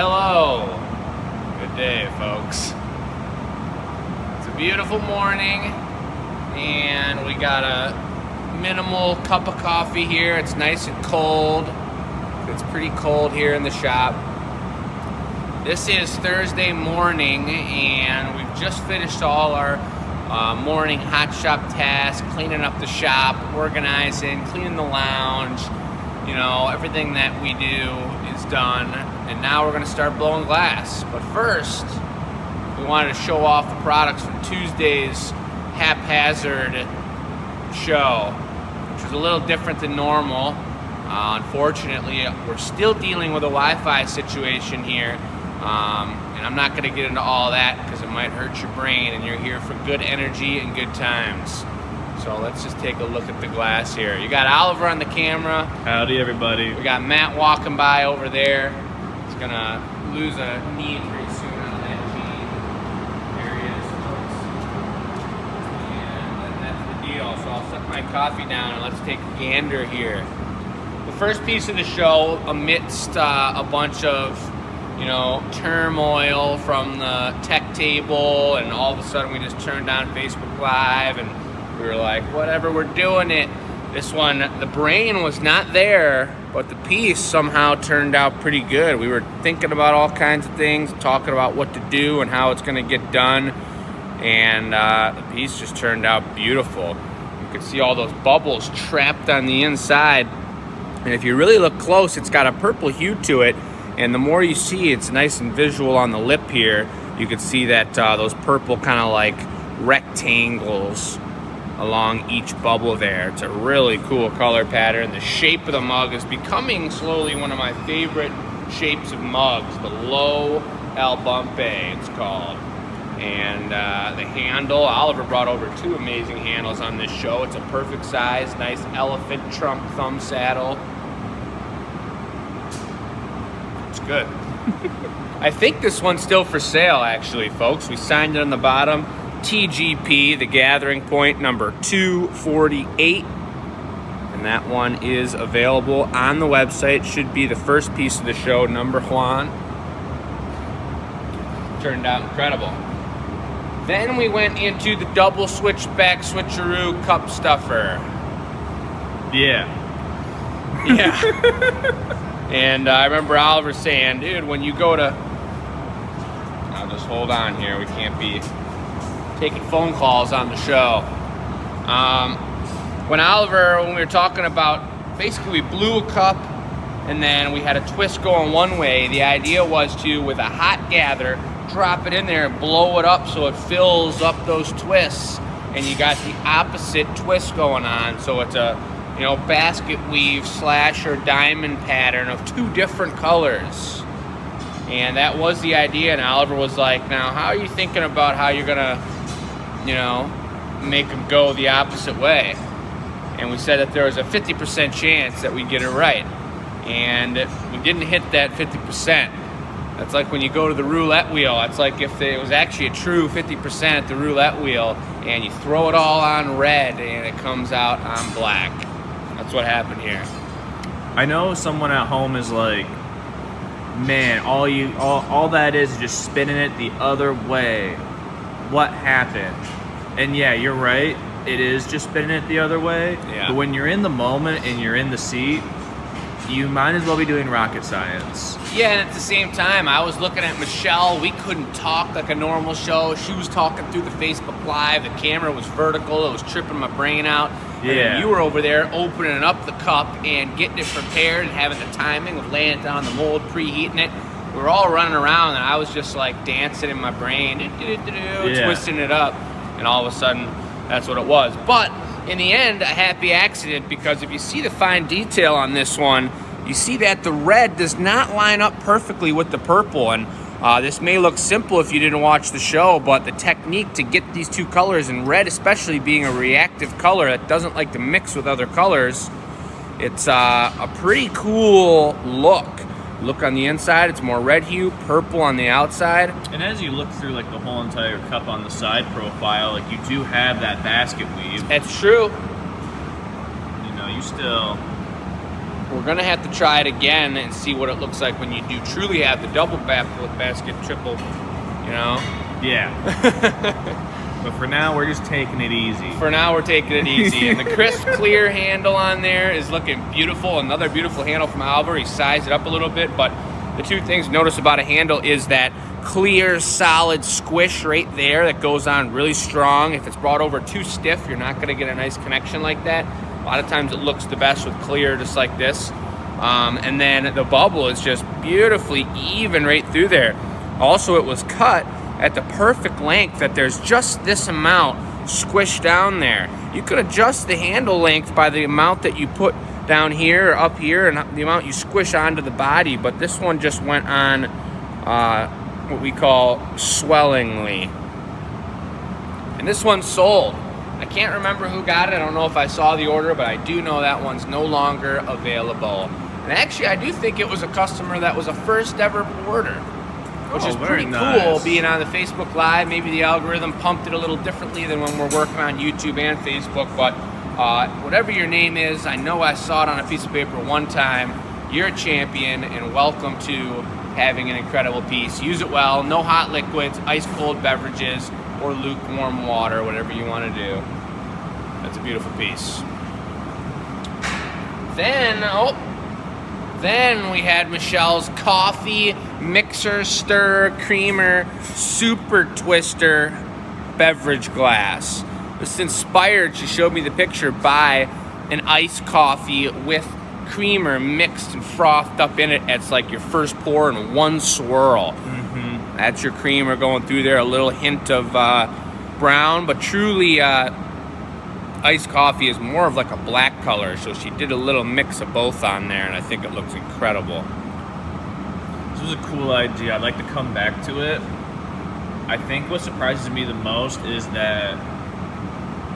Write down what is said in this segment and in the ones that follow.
Hello. Good day, folks. It's a beautiful morning, and we got a minimal cup of coffee here. It's nice and cold. It's pretty cold here in the shop. This is Thursday morning, and we've just finished all our morning hot shop tasks, cleaning up the shop, organizing, cleaning the lounge. You know, everything that we do is done, and now we're going to start blowing glass. But first, we wanted to show off the products from Tuesday's haphazard show, which was a little different than normal. Unfortunately, we're still dealing with a Wi-Fi situation here, and I'm not going to get into all that because it might hurt your brain, and you're here for good energy and good times. So let's just take a look at the glass here. You got Oliver on the camera. Howdy, everybody. We got Matt walking by over there. He's going to lose a knee pretty soon on that gene. There he is, folks. And that's the deal. So I'll set my coffee down and let's take a gander here. The first piece of the show, amidst a bunch of, turmoil from the tech table, and all of a sudden we just turned on Facebook Live and we were like, whatever, we're doing it. This one, the brain was not there, but the piece somehow turned out pretty good. We were thinking about all kinds of things, talking about what to do and how it's going to get done, and the piece just turned out beautiful. You can see all those bubbles trapped on the inside, and if you really look close, it's got a purple hue to it, and the more you see, it's nice and visual on the lip here. You can see that those purple kind of like rectangles along each bubble there. It's a really cool color pattern. The shape of the mug is becoming slowly one of my favorite shapes of mugs. The Low El Bumpe, it's called. And the handle, Oliver brought over two amazing handles on this show. It's a perfect size, nice elephant trunk thumb saddle. It's good. I think this one's still for sale, actually, folks. We signed it on the bottom. TGP, the Gathering Point, number 248. And that one is available on the website. Should be the first piece of the show, number one. Turned out incredible. Then we went into the double switchback switcheroo cup stuffer. Yeah. And I remember Oliver saying, dude, when you go to... I'll just hold on here. We can't be taking phone calls on the show. When we were talking about, basically we blew a cup and then we had a twist going one way. The idea was to, with a hot gather, drop it in there and blow it up so it fills up those twists, and you got the opposite twist going on. So it's a basket weave slash or diamond pattern of two different colors. And that was the idea, and Oliver was like, now how are you thinking about how you're gonna make them go the opposite way? And we said that there was a 50% chance that we'd get it right. And we didn't hit that 50%. That's like when you go to the roulette wheel. It's like if it was actually a true 50% at the roulette wheel, and you throw it all on red and it comes out on black. That's what happened here. I know someone at home is like, man, all that is just spinning it the other way. What happened? And yeah, you're right. It is just spinning it the other way. Yeah. But when you're in the moment and you're in the seat, you might as well be doing rocket science. Yeah, and at the same time, I was looking at Michelle. We couldn't talk like a normal show. She was talking through the Facebook Live. The camera was vertical. It was tripping my brain out. Yeah. And then you were over there opening up the cup and getting it prepared and having the timing of laying it down the mold, preheating it. We were all running around, and I was just like dancing in my brain, twisting it up. And all of a sudden, that's what it was. But in the end, a happy accident, because if you see the fine detail on this one, you see that the red does not line up perfectly with the purple. And this may look simple if you didn't watch the show, but the technique to get these two colors, and red especially being a reactive color that doesn't like to mix with other colors, it's a pretty cool look. Look on the inside, it's more red hue, purple on the outside. And as you look through like the whole entire cup on the side profile, like you do have that basket weave. That's true. You still we're gonna have to try it again and see what it looks like when you do truly have the double basket, triple, you know? Yeah. But for now, we're just taking it easy. For now, we're taking it easy. And the crisp, clear handle on there is looking beautiful. Another beautiful handle from Oliver. He sized it up a little bit, but the two things to notice about a handle is that clear, solid squish right there that goes on really strong. If it's brought over too stiff, you're not gonna get a nice connection like that. A lot of times it looks the best with clear, just like this. And then the bubble is just beautifully even right through there. Also, it was cut at the perfect length that there's just this amount squished down there. You could adjust the handle length by the amount that you put down here or up here and the amount you squish onto the body, but this one just went on what we call swellingly. And this one's sold. I can't remember who got it. I don't know if I saw the order, but I do know that one's no longer available. And actually, I do think it was a customer that was a first ever order, which is pretty cool, being on the Facebook Live. Maybe the algorithm pumped it a little differently than when we're working on YouTube and Facebook, but whatever your name is, I know I saw it on a piece of paper one time. You're a champion, and welcome to having an incredible piece. Use it well. No hot liquids, ice cold beverages, or lukewarm water, whatever you want to do. That's a beautiful piece. Then we had Michelle's coffee mixer stir creamer super twister beverage glass. This is inspired, she showed me the picture, by an iced coffee with creamer mixed and frothed up in it. It's like your first pour in one swirl. Mm-hmm. That's your creamer going through there, a little hint of brown, but truly iced coffee is more of like a black color, so she did a little mix of both on there, and I think it looks incredible. This was a cool idea. I'd like to come back to it. I think what surprises me the most is that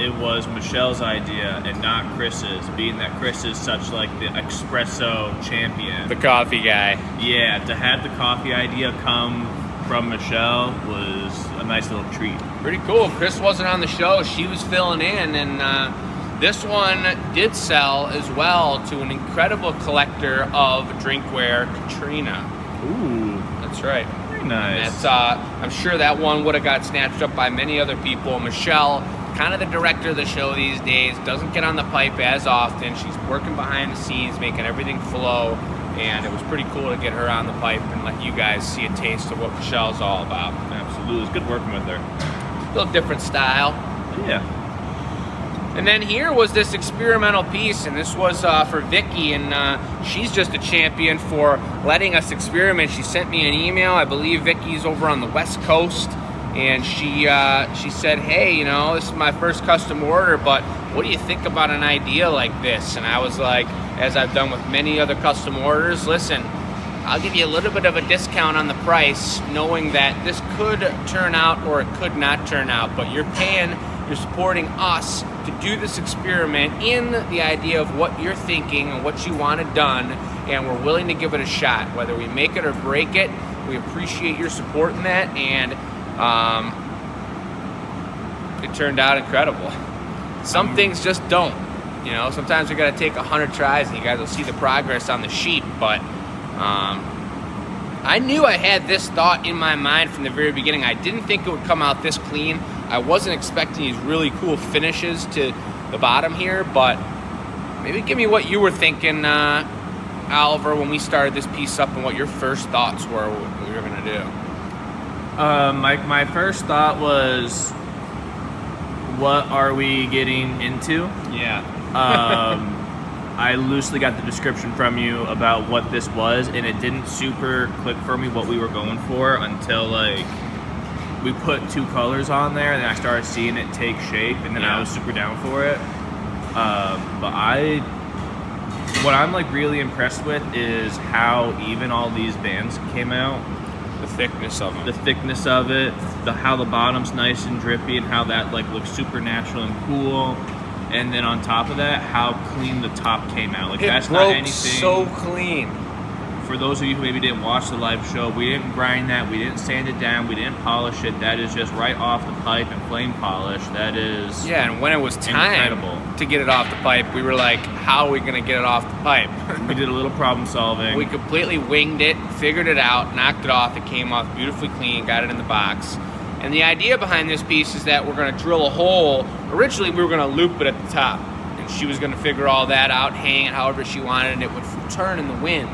it was Michelle's idea and not Chris's, being that Chris is such like the espresso champion. The coffee guy. Yeah, to have the coffee idea come from Michelle was a nice little treat. Pretty cool. Chris wasn't on the show. She was filling in, and this one did sell as well to an incredible collector of drinkware, Katrina. Ooh. That's right. Very nice. That's, I'm sure that one would have got snatched up by many other people. Michelle, kind of the director of the show these days, doesn't get on the pipe as often. She's working behind the scenes, making everything flow, and it was pretty cool to get her on the pipe and let you guys see a taste of what Michelle's all about. Absolutely. It's good working with her. A little different style. Yeah. And then here was this experimental piece, and this was for Vicky, and she's just a champion for letting us experiment. She sent me an email. I believe Vicky's over on the West Coast, and she said, hey, you know, this is my first custom order, but what do you think about an idea like this? And I was like, as I've done with many other custom orders, listen, I'll give you a little bit of a discount on the price, knowing that this could turn out or it could not turn out, but you're supporting us to do this experiment in the idea of what you're thinking and what you want it done, and we're willing to give it a shot. Whether we make it or break it, we appreciate your support in that, and it turned out incredible. Some things just don't. You know, sometimes we got to take 100 tries, and you guys will see the progress on the sheet, but I knew I had this thought in my mind from the very beginning. I didn't think it would come out this clean. I wasn't expecting these really cool finishes to the bottom here, but maybe give me what you were thinking, Oliver, when we started this piece up, and what your first thoughts were, what we were going to do. My first thought was, what are we getting into? Yeah. I loosely got the description from you about what this was, and it didn't super click for me what we were going for until like we put two colors on there, and then I started seeing it take shape, and then I was super down for it. But what I'm like really impressed with is how even all these bands came out. The thickness of them. The thickness of it, how the bottom's nice and drippy, and how that like looks super natural and cool. And then on top of that, how clean the top came out. Like, it that's broke not anything so clean. for those of you who maybe didn't watch the live show, we didn't grind that, we didn't sand it down, we didn't polish it. That is just right off the pipe and flame polish. That is And when it was time incredible to get it off the pipe, we were like, how are we going to get it off the pipe? We did a little problem solving. We completely winged it, figured it out, knocked it off. It came off beautifully clean, got it in the box. And the idea behind this piece is that we're going to drill a hole. Originally, we were going to loop it at the top. And she was going to figure all that out, hang it however she wanted, and it would turn in the wind.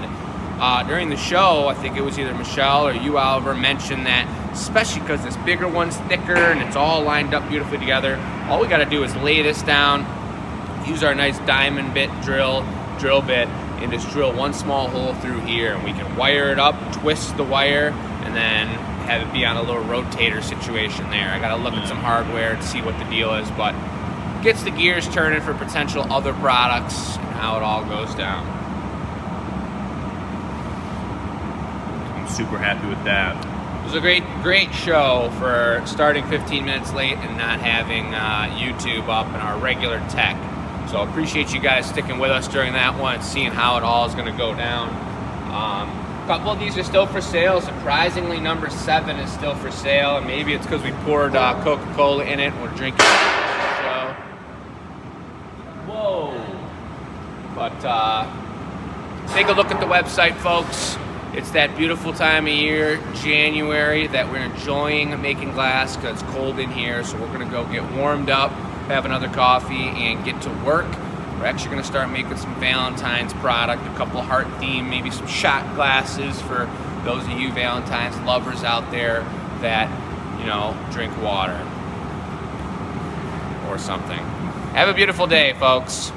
During the show, I think it was either Michelle or you, Oliver, mentioned that, especially because this bigger one's thicker and it's all lined up beautifully together, all we got to do is lay this down, use our nice diamond bit drill bit, and just drill one small hole through here, and we can wire it up, twist the wire, and then have it be on a little rotator situation there. I got to look at some hardware to see what the deal is, but gets the gears turning for potential other products and how it all goes down. I'm super happy with that. It was a great show for starting 15 minutes late and not having YouTube up and our regular tech. So appreciate you guys sticking with us during that one and seeing how it all is going to go down. A couple of these are still for sale. Surprisingly, number 7 is still for sale, and maybe it's because we poured Coca-Cola in it and we're drinking the show. Whoa! But take a look at the website, folks. It's that beautiful time of year, January, that we're enjoying making glass because it's cold in here. So we're going to go get warmed up, have another coffee, and get to work. We're actually going to start making some Valentine's product, a couple heart theme, maybe some shot glasses for those of you Valentine's lovers out there that, drink water or something. Have a beautiful day, folks.